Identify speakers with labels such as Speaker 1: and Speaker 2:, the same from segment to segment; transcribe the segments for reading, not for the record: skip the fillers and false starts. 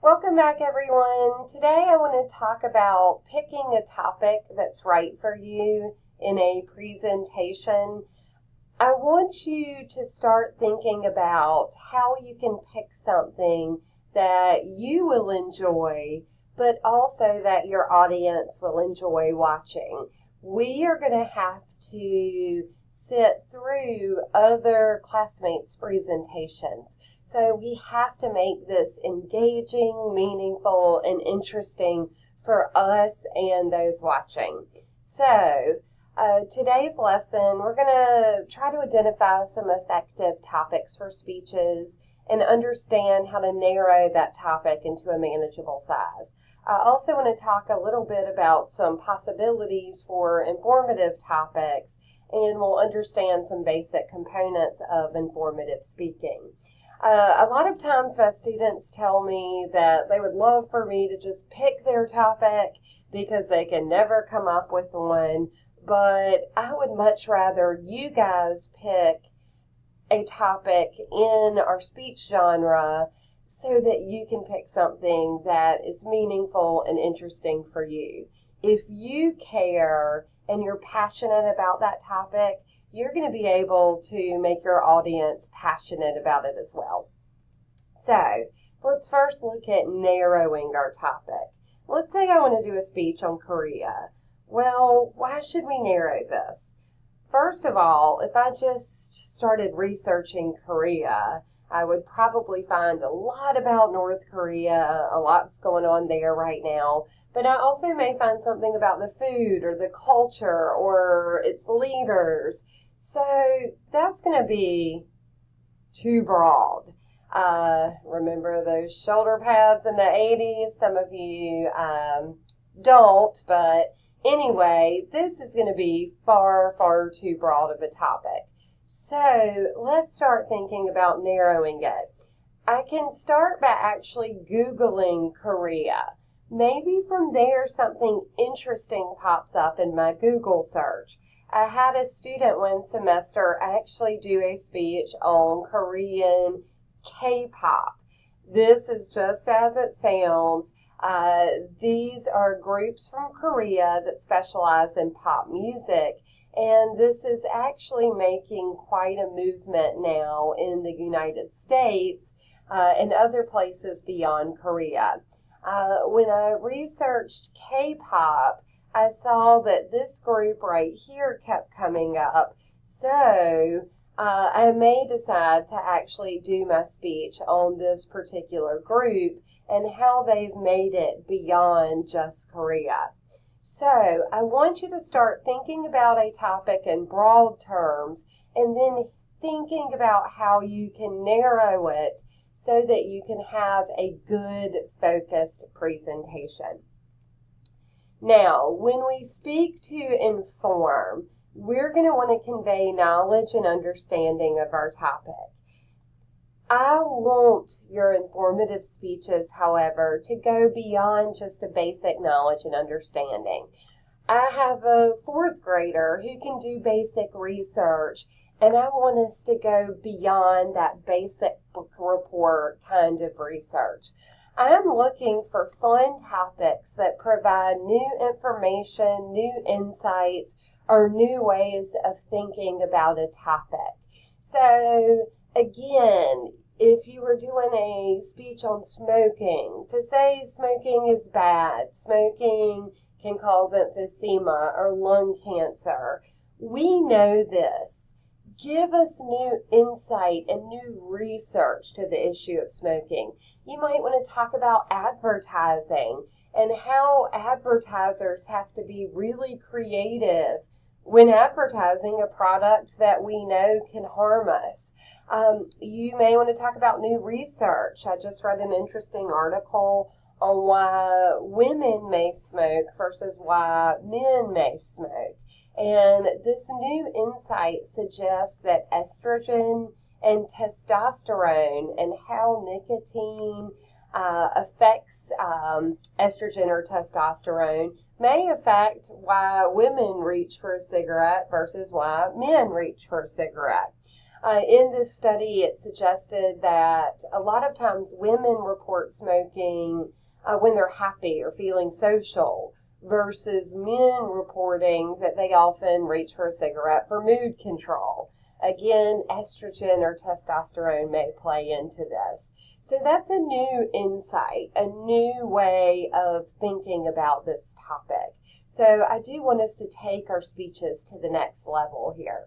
Speaker 1: Welcome back, everyone. Today I want to talk about picking a topic that's right for you in a presentation. I want you to start thinking about how you can pick something that you will enjoy, but also that your audience will enjoy watching. We are going to have to sit through other classmates' presentations. So we have to make this engaging, meaningful, and interesting for us and those watching. Today's lesson, we're going to try to identify some effective topics for speeches and understand how to narrow that topic into a manageable size. I also want to talk a little bit about some possibilities for informative topics, and we'll understand some basic components of informative speaking. A lot of times my students tell me that they would love for me to just pick their topic because they can never come up with one, but I would much rather you guys pick a topic in our speech genre so that you can pick something that is meaningful and interesting for you. If you care and you're passionate about that topic, you're going to be able to make your audience passionate about it as well. So, let's first look at narrowing our topic. Let's say I want to do a speech on Korea. Well, why should we narrow this? First of all, if I just started researching Korea, I would probably find a lot about North Korea, a lot's going on there right now, but I also may find something about the food or the culture or its leaders. So that's going to be too broad. Remember those shoulder pads in the 80s? Some of you don't, but anyway, this is going to be far, far too broad of a topic. So let's start thinking about narrowing it. I can start by actually Googling Korea. Maybe from there something interesting pops up in my Google search. I had a student one semester actually do a speech on Korean K-pop. This is just as it sounds. These are groups from Korea that specialize in pop music, and this is actually making quite a movement now in the United States and other places beyond Korea. When I researched K-pop, I saw that this group right here kept coming up. So I may decide to actually do my speech on this particular group and how they've made it beyond just Korea. So I want you to start thinking about a topic in broad terms and then thinking about how you can narrow it so that you can have a good focused presentation. Now, when we speak to inform, we're going to want to convey knowledge and understanding of our topic. I want your informative speeches, however, to go beyond just a basic knowledge and understanding. I have a fourth grader who can do basic research, and I want us to go beyond that basic book report kind of research. I'm looking for fun topics that provide new information, new insights, or new ways of thinking about a topic. So, again, if you were doing a speech on smoking, to say smoking is bad, smoking can cause emphysema or lung cancer, we know this. Give us new insight and new research to the issue of smoking. You might want to talk about advertising and how advertisers have to be really creative when advertising a product that we know can harm us. You may want to talk about new research. I just read an interesting article on why women may smoke versus why men may smoke. And this new insight suggests that estrogen and testosterone and how nicotine affects estrogen or testosterone may affect why women reach for a cigarette versus why men reach for a cigarette. In this study, it suggested that a lot of times women report smoking when they're happy or feeling social, versus men reporting that they often reach for a cigarette for mood control. Again, estrogen or testosterone may play into this. So that's a new insight, a new way of thinking about this topic. So I do want us to take our speeches to the next level here.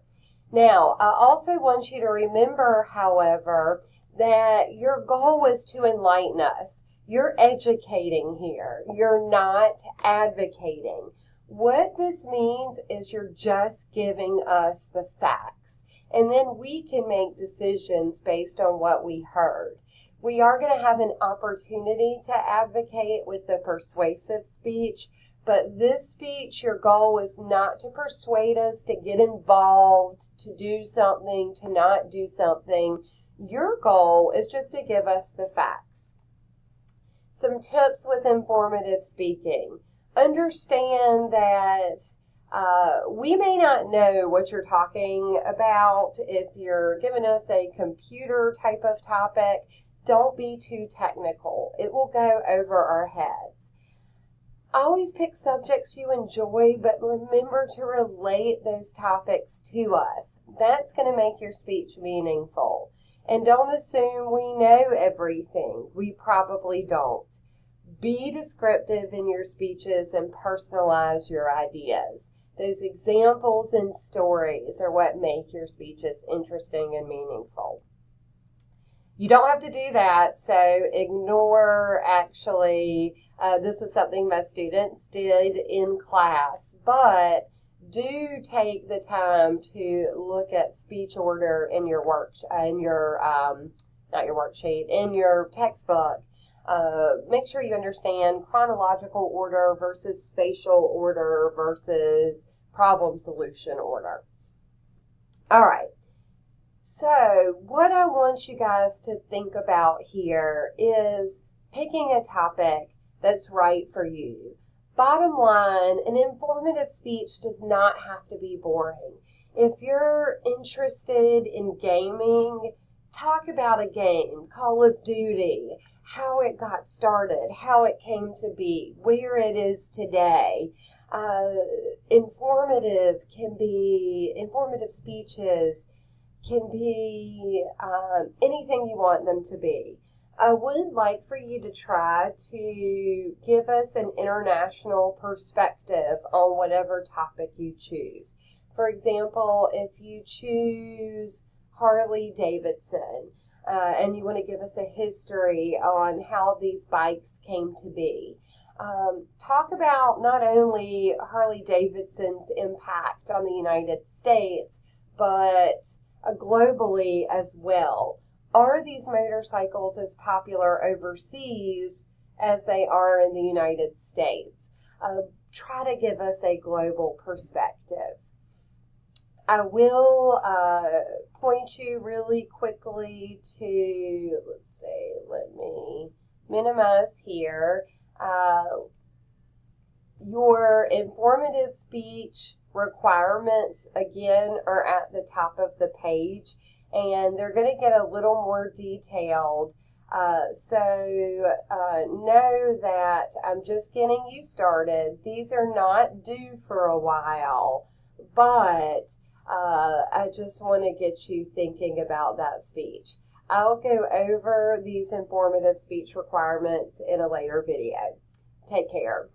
Speaker 1: Now, I also want you to remember, however, that your goal is to enlighten us. You're educating here. You're not advocating. What this means is you're just giving us the facts, and then we can make decisions based on what we heard. We are going to have an opportunity to advocate with the persuasive speech, but this speech, your goal is not to persuade us to get involved, to do something, to not do something. Your goal is just to give us the facts. Some tips with informative speaking. Understand that we may not know what you're talking about. If you're giving us a computer type of topic, don't be too technical. It will go over our heads. Always pick subjects you enjoy, but remember to relate those topics to us. That's going to make your speech meaningful. And don't assume we know everything. We probably don't. Be descriptive in your speeches and personalize your ideas. Those examples and stories are what make your speeches interesting and meaningful. You don't have to do that, so ignore this was something my students did in class, but do take the time to look at speech order in your in your textbook. Make sure you understand chronological order versus spatial order versus problem solution order. All right. So what I want you guys to think about here is picking a topic that's right for you. Bottom line, an informative speech does not have to be boring. If you're interested in gaming, talk about a game, Call of Duty, how it got started, how it came to be, where it is today. Informative speeches can be anything you want them to be. I would like for you to try to give us an international perspective on whatever topic you choose. For example, if you choose Harley Davidson and you want to give us a history on how these bikes came to be, talk about not only Harley Davidson's impact on the United States, but globally as well. Are these motorcycles as popular overseas as they are in the United States? Try to give us a global perspective. I will point you really quickly to, let me minimize here. Your informative speech requirements, again, are at the top of the page, and they're going to get a little more detailed. So know that I'm just getting you started. These are not due for a while, but I just want to get you thinking about that speech. I'll go over these informative speech requirements in a later video. Take care.